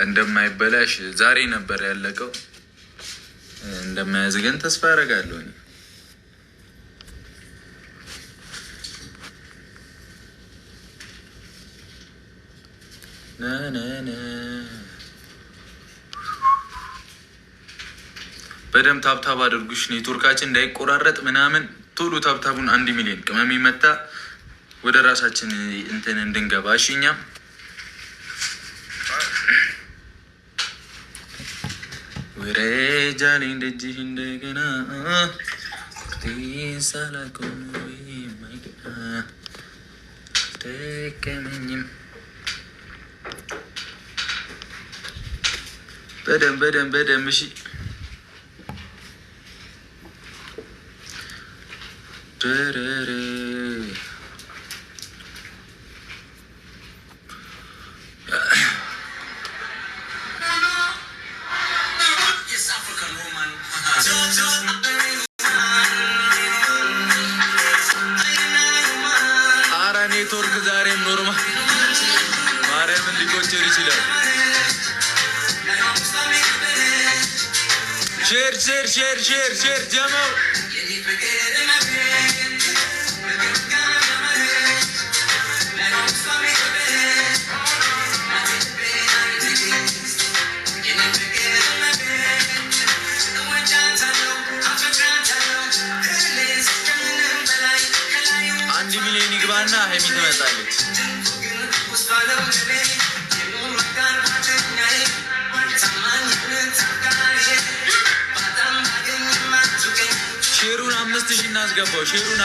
እንደማይበላሽ ዛሬ ነበር ያለቀው። እንደማያዝገን ተስፋ አደርጋለሁ። በደም ታብታብ አድርጉሽ ኔትወርካችን እንዳይቆራረጥ ምናምን። ቶሎ ታብታቡን 1 ሚሊዮን ቅመም ይመታ ወደ ራሳችን እንትን እንድንገባ እሺኛም ወሬጃሊ እንደዚህ እንደገና ሳላቆም ተከመኝም በደም እሺ ኔትወርክ ዛሬም ኖርማል ማርያምን ሊቆጭር ይችላል። ሼር ጀመው ይግባና ሀይሚ ትመጣለች። ሼሩን 5000 እናስገባው። ሼሩን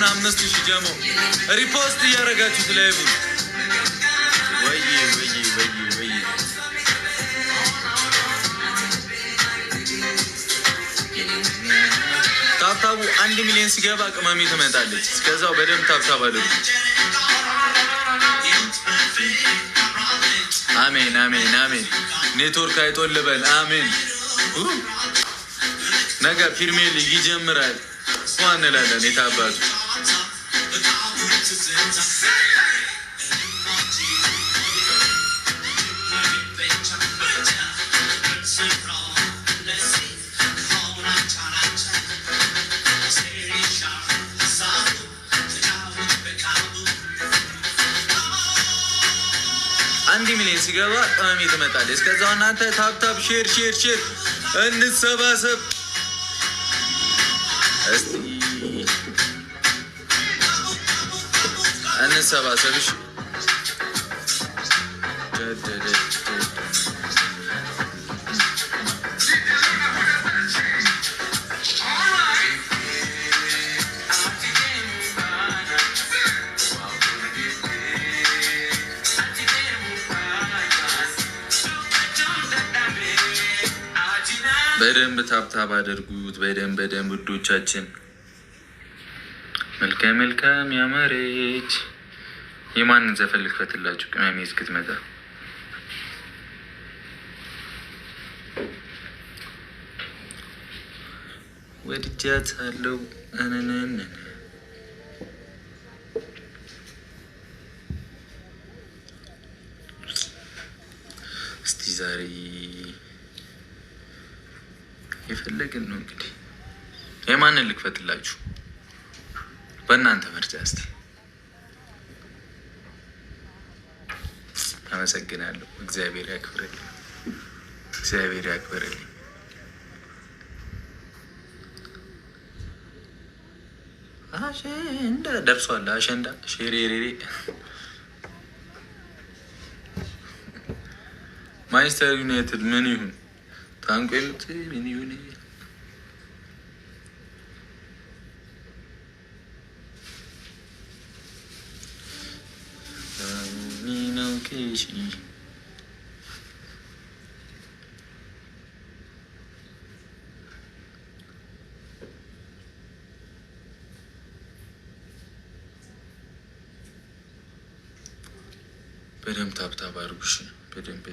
5000 ጀሞ ሪፖስት እያደረጋችሁት ላይቭ ወይ ታብታቡ 1 ሚሊዮን ሲገባ ቅመሜ ትመጣለች። እስከዛው በደንብ ታብታብ አድርጉ። አሜን። ኔትወርክ አይጦልበል። አሜን። ነገ ፕሪሚየር ሊግ ይጀምራል። ዋን እንላለን የታባቱ ሚሊዮን ሲገባ ቅመሜ ትመጣለች። እስከዛው እናንተ ታብታብ ሼር እንሰባሰብ። እስቲ እንሰባሰብሽ በደንብ ታብታብ አድርጉት። በደንብ ውዶቻችን። መልካም ያማረች የማንን ዘፈን ልክፈትላችሁ? ቅመሜ እስክትመጣ ወድጃታለሁ። እስቲ ዛሬ የፈለግን ነው እንግዲህ። የማንን ልክፈትላችሁ? በእናንተ ምርጫ። እስቲ አመሰግናለሁ። እግዚአብሔር ያክብርልኝ። አሸንዳ ደርሷል። አሸንዳ ሼሬሬ ማንቸስተር ዩናይትድ ምን ይሁን ታንቆልት ምን ይሁን ነው ከሺ በደንብ ታብታብ አድርጉሽ። በደንብ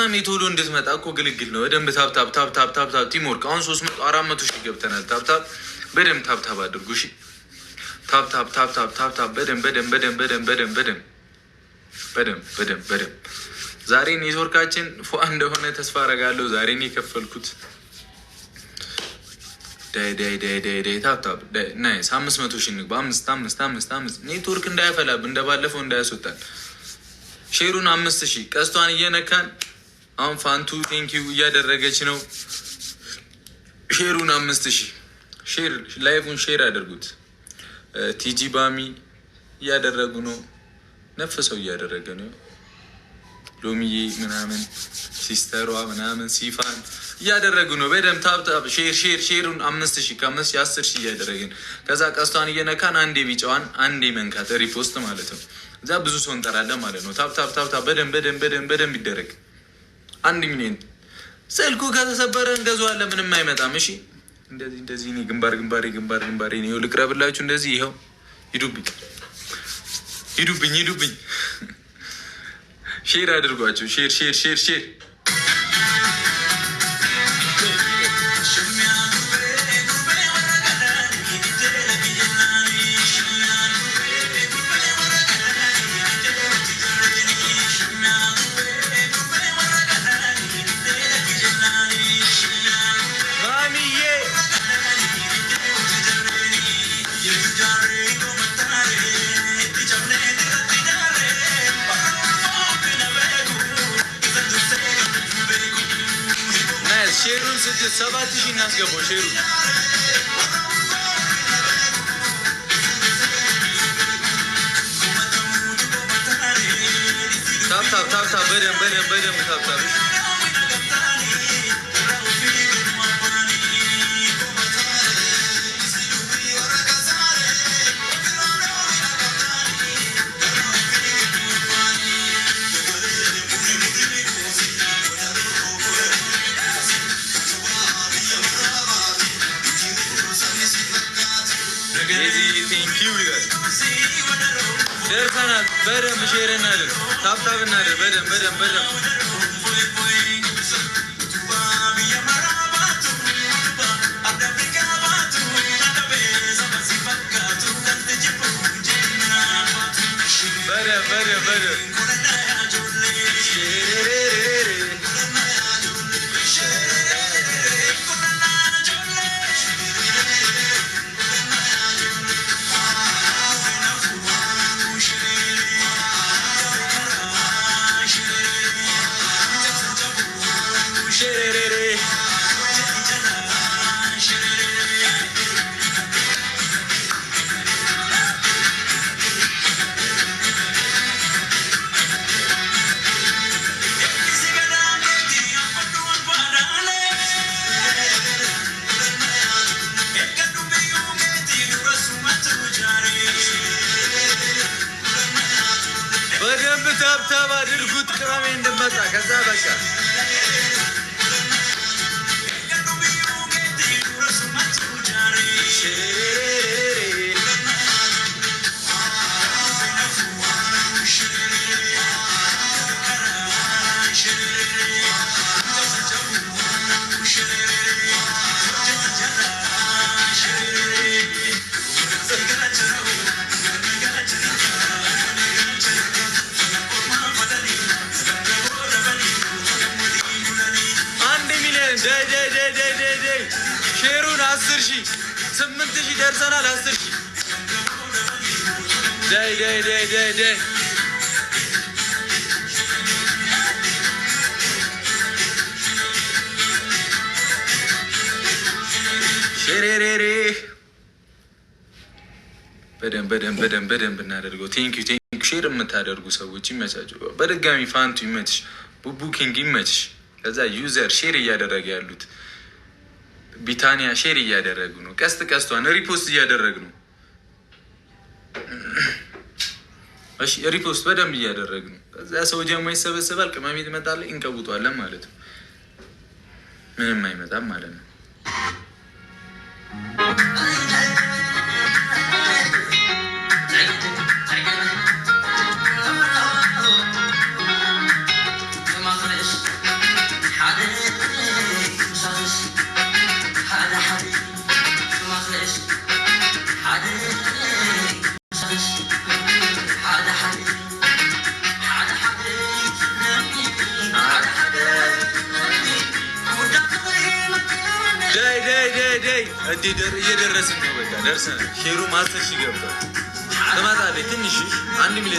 ቅመሜ ቶሎ እንድትመጣ እኮ ግልግል ነው። በደንብ ታብታብ ታብታብ ታብታብ ቲምወርክ። አሁን 300-400 ሺህ ገብተናል። ታብታብ በደንብ ታብታብ አድርጉ። እሺ ታብታብ ታብታብ ታብታብ በደንብ በደንብ በደንብ በደንብ በደንብ በደንብ በደንብ በደንብ በደንብ። ዛሬ ኔትወርካችን ፏ እንደሆነ ተስፋ አደርጋለሁ። ዛሬ ነው የከፈልኩት። ዳይ ዳይ ዳይ ዳይ ዳይ ታብታብ ናይስ። 500 ሺህ እንግባ። 5 ኔትወርክ እንዳያፈላብ እንደባለፈው እንዳያስወጣን። ሼሩን 5000 ቀስቷን እየነካን አሁን ፋንቱ ቴንኪው እያደረገች ነው። ሼሩን 5000 ሼር ላይቭን ሼር አድርጉት። ቲጂ ባሚ እያደረጉ ነው። ነፍሰው እያደረገ ነው። ሎሚዬ ምናምን ሲስተሯ ምናምን ሲፋን እያደረጉ ነው። በደምብ ታብታብ ሼሩን 5000 ከ5000 10,000 እያደረግን ከዛ ቀስቷን እየነካን አንዴ ቢጫዋን አንዴ መንካት ሪፖስት ማለት ነው። እዛ ብዙ ሰው እንጠራለን ማለት ነው። ታብታብ ታብታብ በደንብ በደንብ በደንብ በደንብ ይደረግ። 1 ሚሊዮን ስልኩ ከተሰበረ እንገዛዋለን። ምንም አይመጣም። እሺ እንደዚህ እንደዚህ እኔ ግንባሬ ነው ልቅረብላችሁ። እንደዚህ ይኸው ሂዱብኝ ሼር አድርጓቸው። ሼር ሼሩን 7,000 እናስገባው። ሼሩን ታብታብ በደንብ ታብታብ። ደርሰናል። በደንብ ሼር እናድርግ። ታብታብ እናድርግ። በደንብ ታብታብ አድርጉት። ቅመሜ እንደመጣ ከዛ በቃ ሼሩን 10,000 8,000 ደርሰናል። 10,000 ዳይ ሼሬሬሬ በደንብ እናደርገው። ቴንኪው ሼር የምታደርጉ ሰዎች ይመቻቸው። በድጋሚ ፋንቱ ይመችሽ፣ ቡኪንግ ይመችሽ። ከዛ ዩዘር ሼር እያደረገ ያሉት ቢታኒያ ሼር እያደረጉ ነው። ቀስቷን ሪፖስት እያደረግ ነው። እሺ ሪፖስት በደንብ እያደረግ ነው። ከዛ ሰው ጀሞ ይሰበሰባል። ቅመሜ ትመጣለች፣ እንቀውጧለን ማለት ነው። ምንም አይመጣም ማለት ነው። እየደረስን ነው። በቃ ደርሰናል። ሼሩ 10 ሺህ ገብቷል። ትመጣለች ትንሽ 1 ሚሊዮን